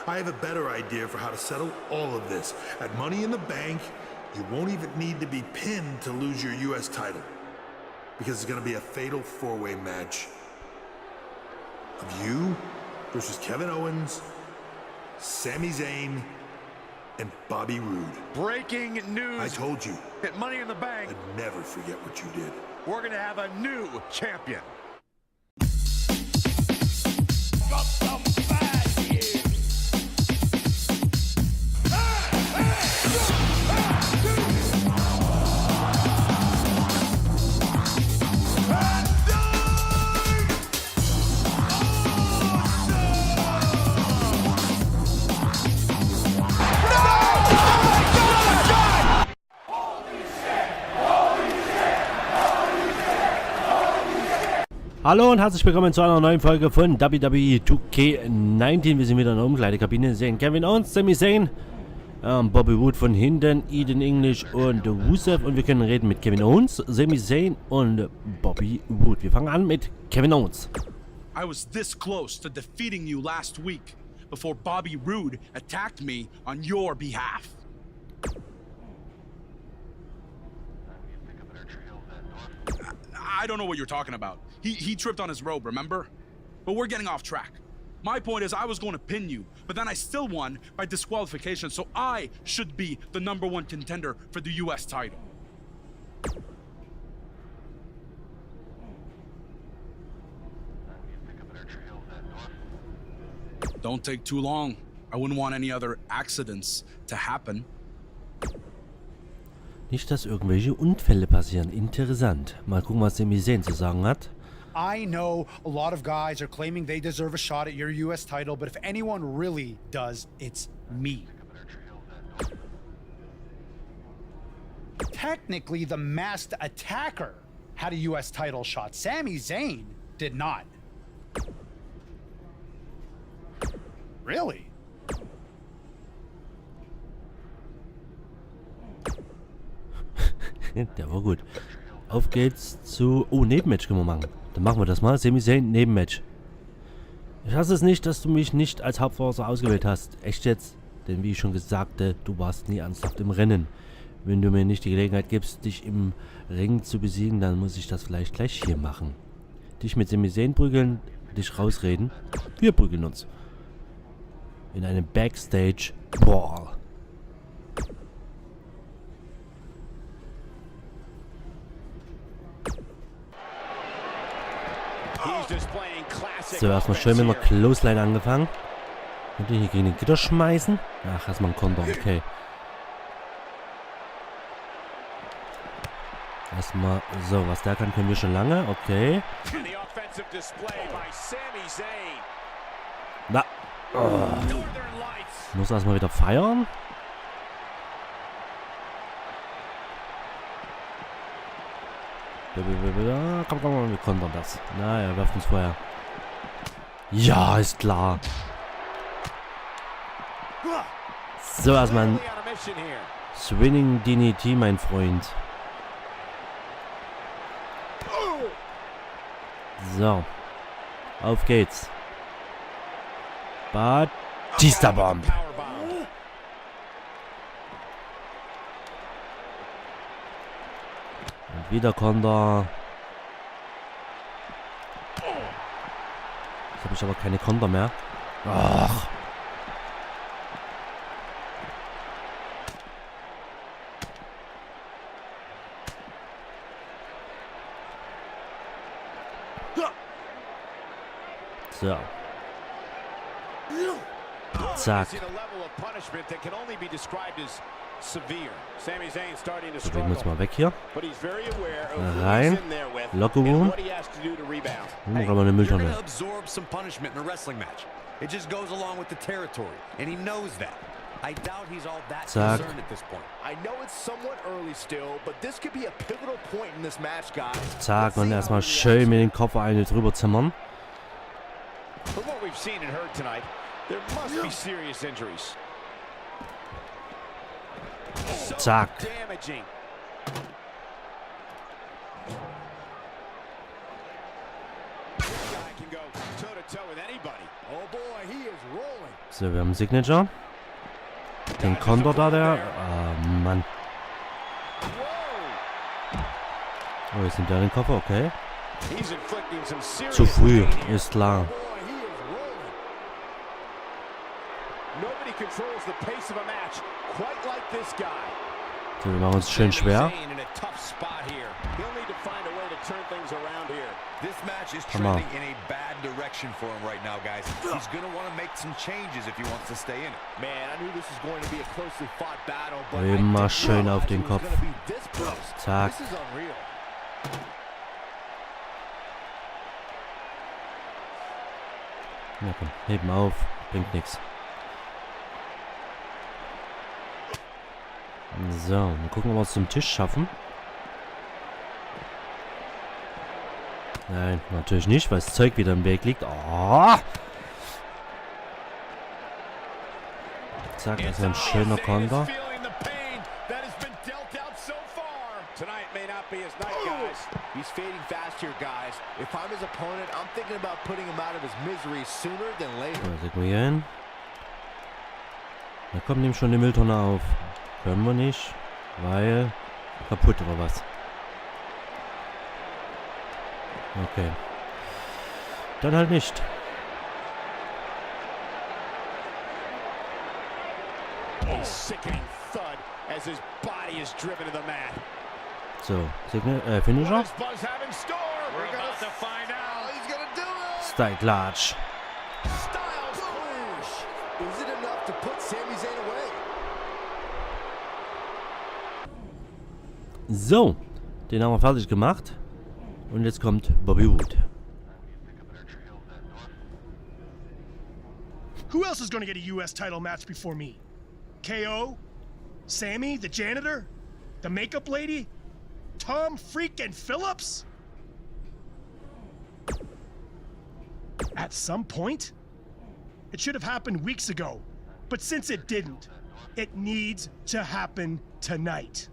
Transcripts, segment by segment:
I have a better idea for how to settle all of this. At Money in the Bank, you won't even need to be pinned to lose your US title. Because it's going to be a fatal four-way match of you versus Kevin Owens, Sami Zayn, and Bobby Roode. Breaking news. I told you. At Money in the Bank, I'd never forget what you did. we're going to have a new champion. Got some bad news. Hallo und herzlich willkommen zu einer neuen Folge von WWE2K19. Wir sind wieder in der Umkleidekabine. Wir sehen Kevin Owens, Sami Zayn, Bobby Roode von hinten, Eden English und Rusev. Und wir können reden mit Kevin Owens, Sami Zayn und Bobby Roode. Wir fangen an mit Kevin Owens. I was this close to defeating you last week before Bobby Roode attacked me on your behalf. I don't know what you're talking about. He tripped on his robe, remember? But we're getting off track. My point is I was going to pin you, but then I still won by disqualification, so I should be the #1 contender for the US title. Don't take too long. I wouldn't want any other accidents to happen. Nicht, dass irgendwelche Unfälle passieren. Interessant. Mal gucken, was Sami Zayn zu sagen hat. I know a lot of guys are claiming they deserve a shot at your US title, but if anyone really does, it's me. Technically, the masked attacker had a US title shot. Sami Zayn did not. Really? Der war gut. Auf geht's zu... Oh, Nebenmatch können wir machen. Dann machen wir das mal. Sami Zayn, Nebenmatch. Ich hasse es nicht, dass du mich nicht als Hauptfahrer ausgewählt hast. Echt jetzt? Denn wie ich schon gesagt habe, du warst nie ernsthaft im Rennen. Wenn du mir nicht die Gelegenheit gibst, dich im Ring zu besiegen, dann muss ich das vielleicht gleich hier machen. Dich mit Sami Zayn prügeln, dich rausreden. Wir prügeln uns. In einem Backstage-Brawl. So, erstmal schön mit einer Clothesline angefangen. Und den hier gegen den Gitter schmeißen. Ach, erstmal ein Konter, okay. Erstmal, so, was der kann, können wir schon lange, okay. Na, oh. Muss erstmal wieder feiern. Komm, wir kontern das. Na, er wirft uns vorher. Ja, ist klar. So, erstmal ein Swinging DDT, mein Freund. So. Auf geht's. Batista Bomb. Und wieder Konter. Jetzt habe ich aber keine Konter mehr. Ach. So. Zack. Bewegen wir uns mal weg hier. Rein. Locker Room. Dann haben wir eine Mülltonne. Zack. Zack. Und erstmal schön mit dem Kopf eine drüber zimmern. Zack. So, wir haben Signature. Den Konter da, der... Ah, Mann. Oh, jetzt nimmt er den Koffer, okay. Zu früh, ist klar. So, wir machen uns schön schwer. This match is Come on. trending in a bad direction for him right now, guys. He's going to want to make some changes if he wants to stay in it. Man, I knew this was going to be a closely fought battle, but Immer schön auf den Kopf. Zack. This is unreal. Na komm, heben auf. Bringt nichts. So, mal gucken, ob wir es zum Tisch schaffen. Nein, natürlich nicht, weil das Zeug wieder im Weg liegt. Oh! Zack, das ist ein schöner Konter. He's fading fast here, guys. If I'm his opponent, I'm thinking about putting him out of his misery sooner than later. So, signieren. Da kommt ihm schon die Mülltonne auf. Können wir nicht, weil kaputt oder was. Okay. Dann halt nicht. A sickening thud as his body is driven to the mat. So, Finisher. Style Clutch. Is it enough to put Sami Zayn away? So, den haben wir fertig gemacht. Und jetzt kommt Bobby Wood. Who else is going to get a U.S. title match before me? KO? Sammy, the janitor? The makeup lady? Tom freaking Phillips? At some point? It should have happened weeks ago. But since it didn't, it needs to happen tonight.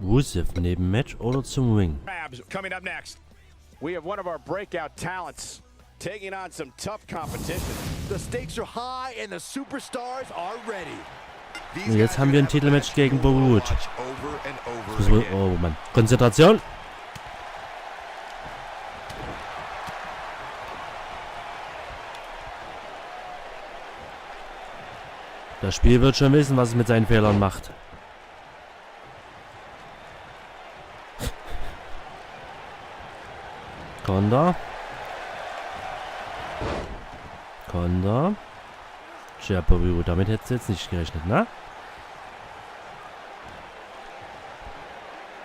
Rusev neben Match oder zum Ring? Coming up next, we have one of our breakout talents taking on some tough competition. The stakes are high and the superstars are ready. Und jetzt haben wir ein Titelmatch gegen Bobby Wood. Oh Mann. Konzentration. Das Spiel wird schon wissen, was es mit seinen Fehlern macht. Konter. Konter. Tja, Bobby Wood, damit hättest du jetzt nicht gerechnet, ne?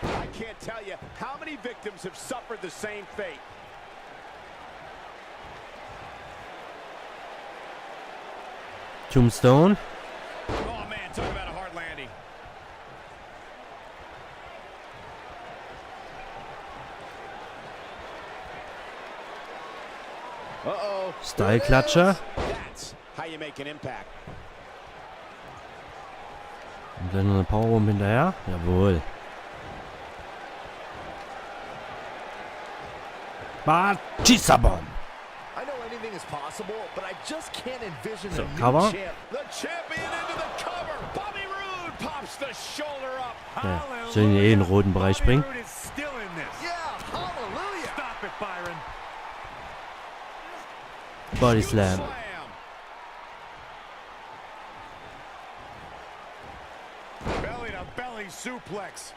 I can't tell you how many victims have suffered the same fate. Tombstone. Oh man, talk about a hard landing. Uh-oh. Style-Klatscher. That's how you make an impact. Und dann noch eine Powerbomb hinterher. Jawohl. Batista-Bomb. I know anything is possible, but I just can't envision So, a new cover. champ. The champion into the cover. Bobby Roode pops the shoulder up. Ja, sollen in den roten Bereich bringen. Roode is still in this. Yeah, hallelujah. Stop it, Byron. Body Slam. Belly to belly suplex.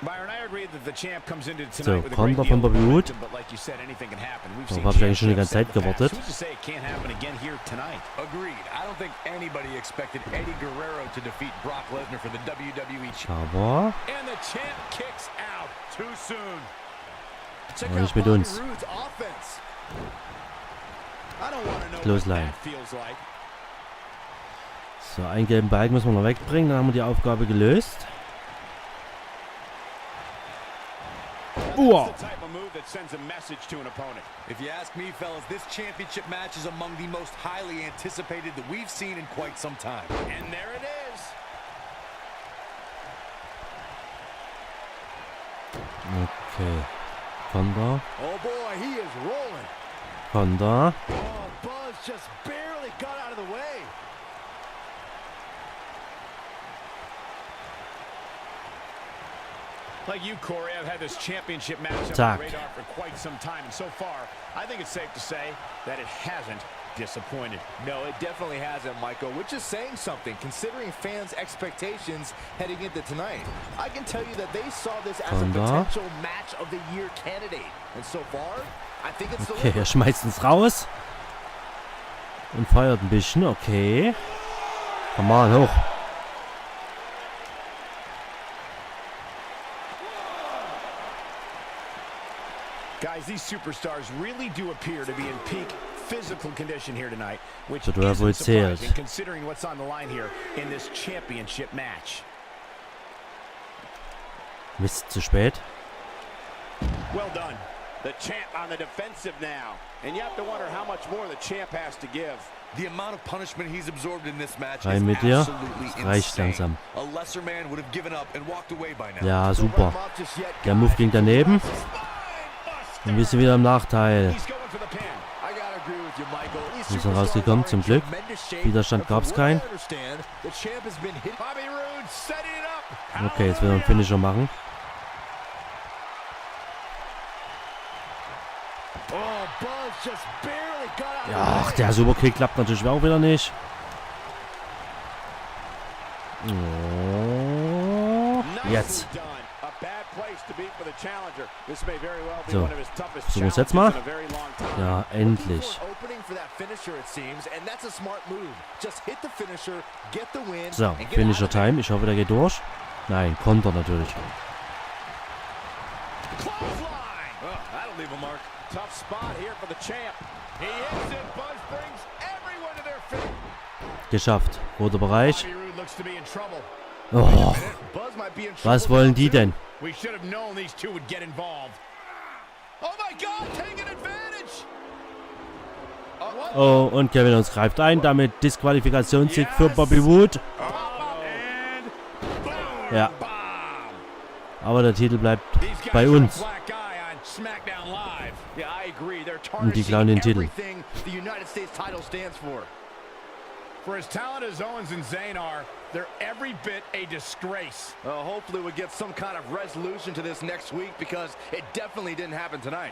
Byron, I agree that the champ comes into tonight So, with a great Konter deal von of Bobby Wood. momentum, but like you said, anything can happen. We've So, seen habe ich eigentlich schon die champs ganze Zeit upset in the gewartet. past. Who's to say it can't happen again here tonight? Agreed. I don't think anybody expected Eddie Guerrero to defeat Brock Lesnar for the WWE Aber And the champ kicks out too soon. Check Aber out nicht mit Bobby uns. Roode's offense. I don't want to know Clothesline. what that feels like. so, einen gelben Balken müssen wir noch wegbringen. Dann haben wir die Aufgabe gelöst. That's the type of move that sends a message to an opponent. If you ask me, fellas, this championship match is among the most highly anticipated that we've seen in quite some time. And there it is. Okay. Konter. Oh boy, he is rolling. Konter. Oh, Buzz just barely got out of the way. Like you, Corey, I've had this championship match on Zack. my radar for quite some time, and so far, I think it's safe to say that it hasn't disappointed. No, it definitely hasn't, Michael, which is saying something, considering fans' expectations heading into tonight. I can tell you that they saw this as a potential match of the year candidate. And so far, I think it's Okay, er schmeißt uns raus. Und feuert ein bisschen, okay. Komm on, hoch. Guys, these superstars really do appear to be in peak physical condition here tonight, which So, du hast wohl isn't surprising zählt. considering what's on the line here in this championship match. Mist, zu spät. Well done. The champ on the defensive now. And you have to wonder how much more the champ has to give. The amount of punishment he's absorbed in this match Rein is mit dir. absolutely Das reicht insane. langsam. A lesser man would have given up and walked away by now. Ja, super. Der Move ging daneben. Und wir sind wieder im Nachteil. He's going for the pin. I gotta agree with you, Michael. These Wir sind superstars rausgekommen, are zum in Glück. tremendous shape, Widerstand but from gab's what keinen. I understand, the champ has been hit. Bobby Roode setting it up. Okay, jetzt will er einen Finisher machen. Oh, Buzz just barely got out of the Ja, ach, way. der Superkick klappt natürlich auch wieder nicht. Oh, jetzt. So, versuchen wir es jetzt mal. Ja, endlich. So, Finisher Time. Ich hoffe, der geht durch. Nein, Konter natürlich. Tough spot here for the champ. He hits it. Buzz brings everyone to their feet. Geschafft. Roter Bereich. Bobby Roode looks to be in trouble. Oh, Buzz might be in was trouble wollen now, die too. denn? We should have known these two would get involved. Oh my God, taking advantage. Oh, und Kevin Owens greift ein. Damit Disqualifikationssieg für Bobby Roode. And boom. Ja, Bomb. aber der Titel bleibt These guys bei are a uns. black eye on SmackDown Live. Yeah, I agree. They're Und die klauen den tarnishing Titel. everything the United States title stands for. For as talented as Owens and Zayn are, they're every bit a disgrace. Hopefully we'll get some kind of resolution to this next week, because it definitely didn't happen tonight.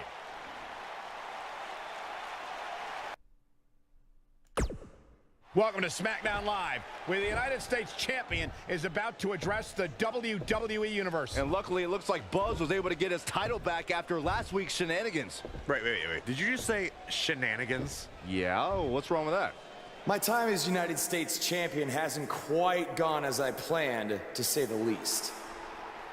Welcome to SmackDown Live, where the United States Champion is about to address the WWE Universe. And luckily, it looks like Buzz was able to get his title back after last week's shenanigans. Wait. Did you just say shenanigans? Yeah, what's wrong with that? My time as United States champion hasn't quite gone as I planned, to say the least.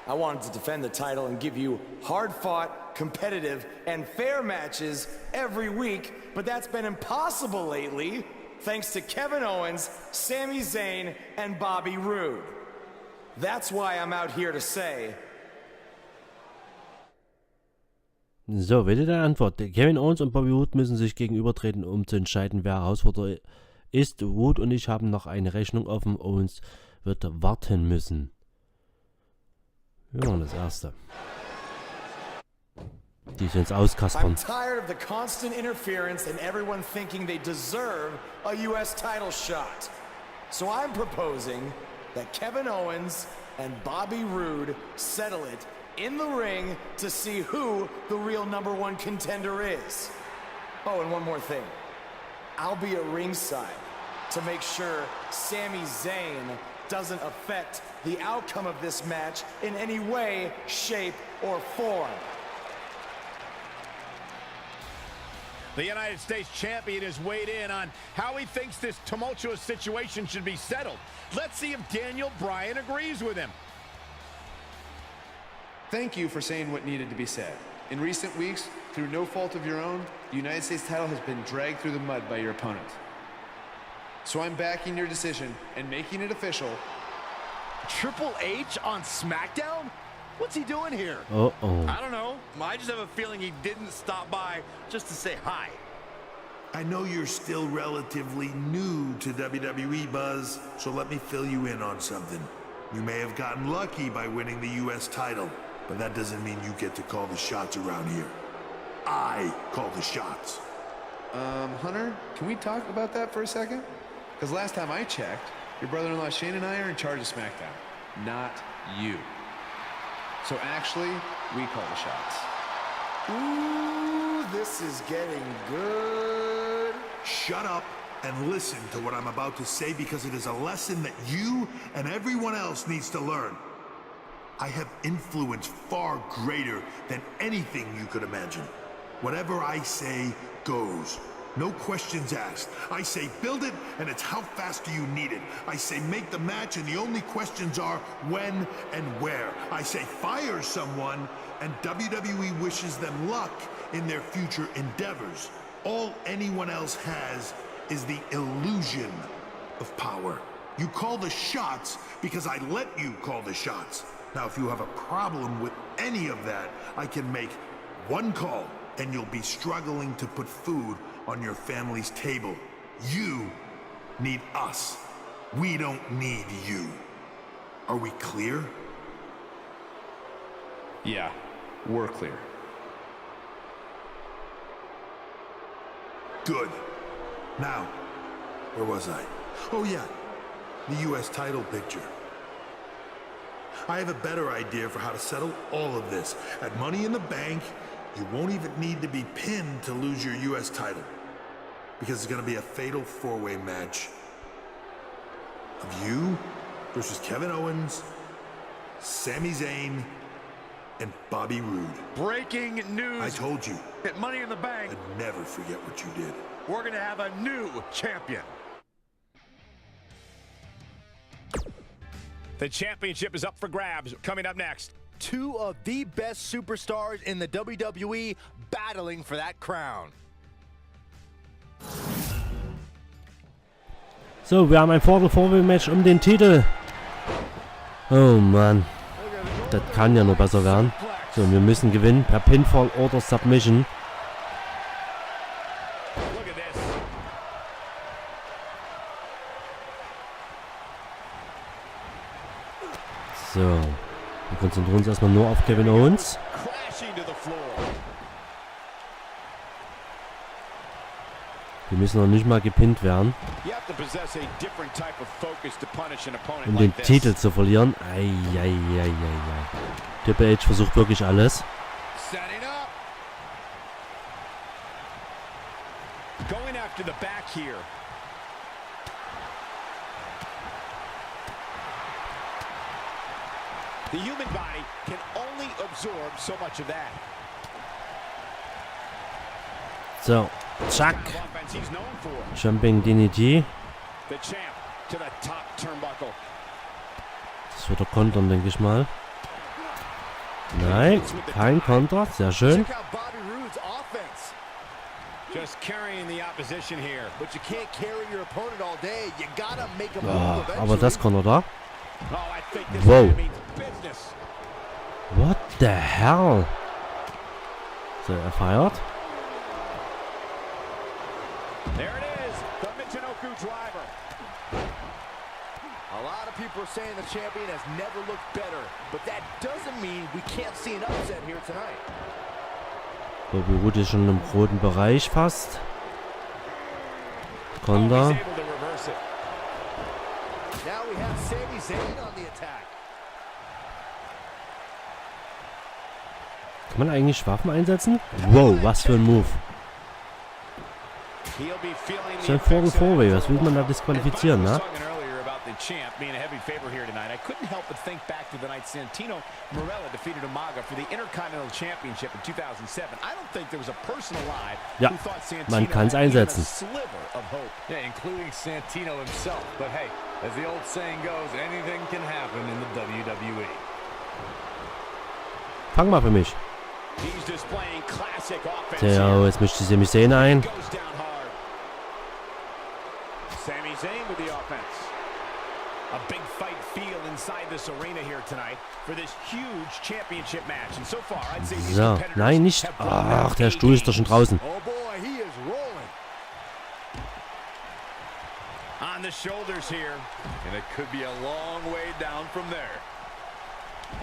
I wanted to defend the title and give you hard-fought, competitive, and fair matches every week, but that's been impossible lately, thanks to Kevin Owens, Sami Zayn, and Bobby Roode. That's why I'm out here to say... So, bitte deine Antwort. Kevin Owens und Bobby Roode müssen sich gegenübertreten, um zu entscheiden, wer Herausforderer ist. Roode und ich haben noch eine Rechnung offen. Owens wird warten müssen. Wir machen das erste. Die sind I'm auskaspern. tired of the constant interference and everyone thinking they deserve a US title shot. So I'm proposing that Kevin Owens and Bobby Roode settle it in the ring to see who the real #1 contender is. Oh, and one more thing. I'll be at ringside to make sure Sami Zayn doesn't affect the outcome of this match in any way, shape, or form. The United States Champion has weighed in on how he thinks this tumultuous situation should be settled. Let's see if Daniel Bryan agrees with him. Thank you for saying what needed to be said. In recent weeks, through no fault of your own, the United States title has been dragged through the mud by your opponent. So I'm backing your decision and making it official. Triple H on SmackDown? What's he doing here? Oh, I don't know. I just have a feeling he didn't stop by just to say hi. I know you're still relatively new to WWE, Buzz, so let me fill you in on something. You may have gotten lucky by winning the US title, but that doesn't mean you get to call the shots around here. I call the shots. Hunter, can we talk about that for a second? Because last time I checked, your brother-in-law Shane and I are in charge of SmackDown, not you. So actually, we call the shots. Ooh, this is getting good. Shut up and listen to what I'm about to say, because it is a lesson that you and everyone else needs to learn. I have influence far greater than anything you could imagine. Whatever I say goes. No questions asked. I say build it, and it's how fast do you need it. I say make the match, and the only questions are when and where. I say fire someone, and WWE wishes them luck in their future endeavors. All anyone else has is the illusion of power. You call the shots because I let you call the shots. Now, if you have a problem with any of that, I can make one call, and you'll be struggling to put food on your family's table. You need us. We don't need you. Are we clear? Yeah, we're clear. Good. Now, where was I? Oh yeah, the US title picture. I have a better idea for how to settle all of this. At Money in the Bank, you won't even need to be pinned to lose your US title, because it's gonna be a fatal four-way match of you versus Kevin Owens, Sami Zayn, and Bobby Roode. Breaking news. I told you. At Money in the Bank, I'd never forget what you did. we're going to have a new champion. The championship is up for grabs. Coming up next, Two of the best superstars in the WWE battling for that crown. So, wir haben ein Fatal-4-Way-Match um den Titel. Oh Mann. Das kann ja nur besser werden. So, wir müssen gewinnen per Pinfall oder Submission. look at this. So, wir konzentrieren uns erstmal nur auf Kevin Owens. Crashing to the floor. Wir müssen noch nicht mal gepinnt werden, You have to possess a different type of focus to punish an opponent um den like this. Titel zu verlieren. Eieieiei. Triple H versucht wirklich alles. Setting up. Going after the back here. The human body can only absorb so much of that. So, zack. Kind of offense he's known for. Jumping DDT. The champ to the top turnbuckle. Das wird er kontern, denke ich mal. Nein, kein Konter. Sehr schön. Check out Bobby Roode's offense. Just carrying the opposition here. But you can't carry your opponent all day. You gotta make a move Ah, eventually. aber das Konter da. Oh, I think this Whoa. man means business. What the hell? So, er feiert. There it is, the Michinoku driver. A lot of people are saying the champion has never looked better, but that doesn't mean we can't see an upset here tonight. Bobby Roode ist schon im roten Bereich fast. Oh, Konter. he's able to reverse it. Now we have Sami Zayn on the attack. Kann man eigentlich Waffen einsetzen? Wow, was für ein Move. He'll be feeling So ein Fatal-4-Way, was will man da disqualifizieren, ne? The champ being a heavy favorite here tonight. I couldn't help but think back to the night Santino Marella defeated Umaga for the Intercontinental Championship in 2007. I don't think there was a person alive Ja, who thought Santino man kann's had even a einsetzen. sliver of hope. Yeah, including Santino himself. But hey, as the old saying goes, anything can happen in the WWE. Fang mal für mich. He's displaying classic offense Tja, here. jetzt mischt die Sami Zayn ein. Goes down hard. Sami Zayn with the offense. A big fight feel inside this arena here tonight for this huge championship match. And so far, I'd say these So, competitors nein, nicht. have brought their Ach, der A Stuhl ist doch schon draußen. Oh boy, he is rolling. On the shoulders here. And it could be a long way down from there.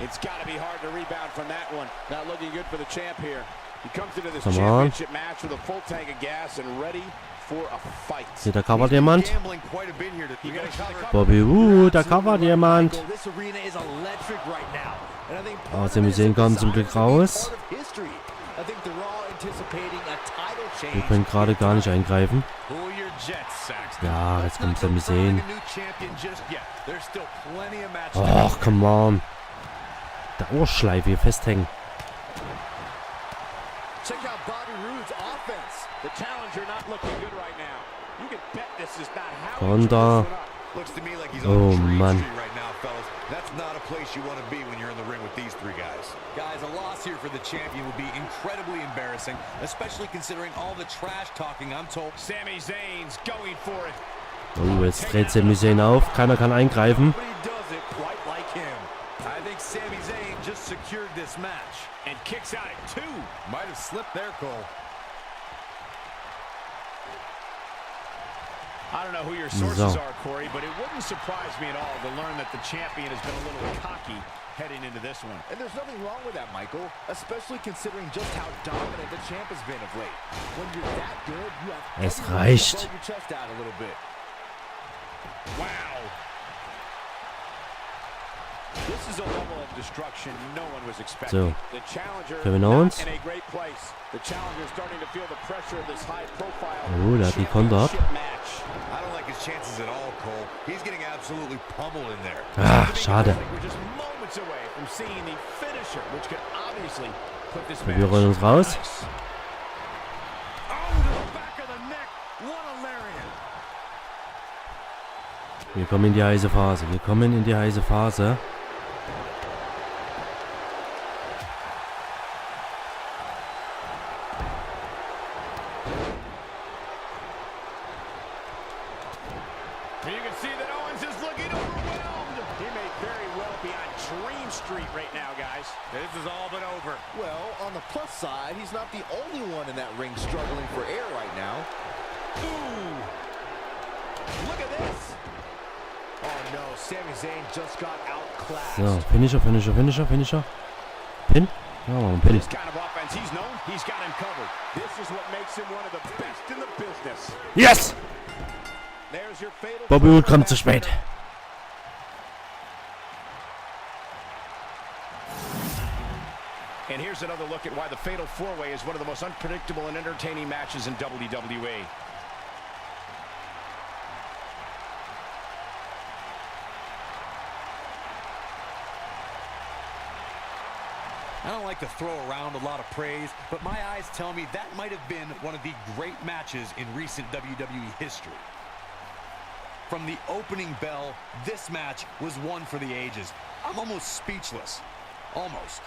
It's got to be hard to rebound from that one. Not looking good for the champ here. He comes into this Come on. championship match with a full tank of gas and ready for a fight. Hier, da covert jemand. Gambling quite a bit here. Bobby, da covert jemand. This arena is electric right now. And I think Oh, Sami Zayn kommt zum Glück raus. I think they're all anticipating a title change. Wir können gerade gar nicht eingreifen. Ja, jetzt kommt Sami Zayn. Och, come on. Der Ohrschleife hier festhängen. Check out Bobby Roode's offense. The challenger not looking good right now. You can bet this is not how Konter. Looks to me like he's Oh, on Dream man. Street right now, fellas. That's not a place you want to be when you're in the ring with these three guys. Guys, a loss here for the champion would be incredibly embarrassing, especially considering all the trash talking I'm told. Sami Zayn's going for it. Oh, jetzt dreht Sami Zayn auf. Keiner kann eingreifen. But he does it quite like him. I think Sami Zayn just secured this match. And kicks out at 2. Might have slipped there, Cole. I don't know who your sources are, Corey, but it wouldn't surprise me at all to learn that the champion has been a little cocky heading into this one. And there's nothing wrong with that, Michael, especially considering just how dominant the champ has been of late. When you're that good, you have Es reicht. to blow your chest out a little bit. Wow. This is a level of destruction no one was expecting. So, The challenger Kevin Owens. not in a great place. The challenger starting to feel the pressure of this high profile Oh, der hat die Konter ab. match. I don't like his chances at all, Cole. He's getting absolutely pummeled in there. Ah, schade. We're just moments away from seeing the finisher, which could obviously put this match. Wir rollen uns raus. Nice. Oh, to the back of the neck. What a lariat. Wir kommen in die heiße Phase. Wir kommen in die heiße Phase. You can see that Owens is looking overwhelmed. He may very well be on Dream Street right now, guys. This is all but over. Well, on the plus side, he's not the only one in that ring struggling for air right now. Ooh. Look at this. Oh no, Sami Zayn just got outclassed. So, Finisher. Pin? Ja, machen wir einen Pin. This kind of offense he's known, he's got him covered. This is what makes him one of the best in the business. Yes! There's your fatal Bobby Roode kommt zu spät. And here's another look at why the Fatal 4-Way is one of the most unpredictable and entertaining matches in WWE. I don't like to throw around a lot of praise, but my eyes tell me that might have been one of the great matches in recent WWE history. From the opening bell, this match was one for the ages. I'm almost speechless. Almost.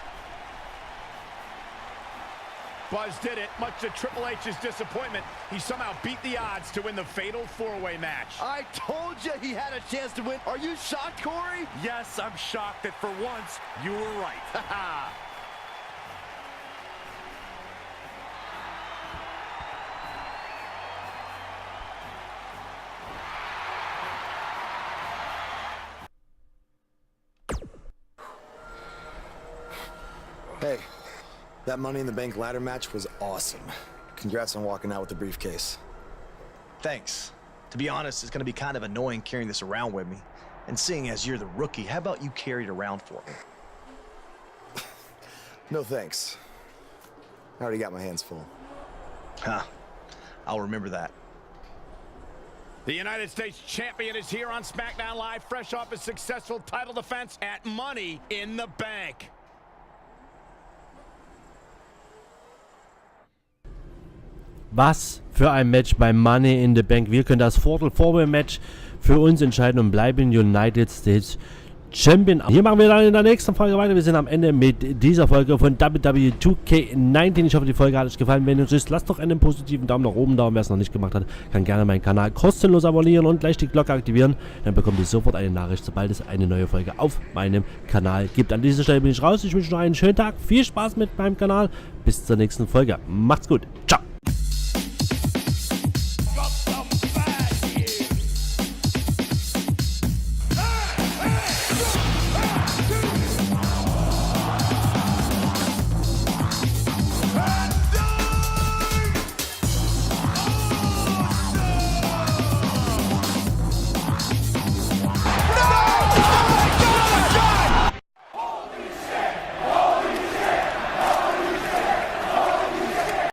Buzz did it, much to Triple H's disappointment. He somehow beat the odds to win the Fatal 4-Way match. I told you he had a chance to win. Are you shocked, Corey? Yes, I'm shocked that for once you were right. Hey, that Money in the Bank ladder match was awesome. Congrats on walking out with the briefcase. Thanks. To be honest, it's going to be kind of annoying carrying this around with me. And seeing as you're the rookie, how about you carry it around for me? No thanks. I already got my hands full. Huh. I'll remember that. The United States Champion is here on SmackDown Live, fresh off his successful title defense at Money in the Bank. Was für ein Match bei Money in the Bank. Wir können das Fatal 4-Way Match für uns entscheiden und bleiben United States Champion. Hier machen wir dann in der nächsten Folge weiter. Wir sind am Ende mit dieser Folge von WWE2K19. Ich hoffe, die Folge hat euch gefallen. Wenn es ist, lasst doch einen positiven Daumen nach oben da. Und wer es noch nicht gemacht hat, kann gerne meinen Kanal kostenlos abonnieren und gleich die Glocke aktivieren. Dann bekommt ihr sofort eine Nachricht, sobald es eine neue Folge auf meinem Kanal gibt. An dieser Stelle bin ich raus. Ich wünsche noch einen schönen Tag. Viel Spaß mit meinem Kanal. Bis zur nächsten Folge. Macht's gut. Ciao.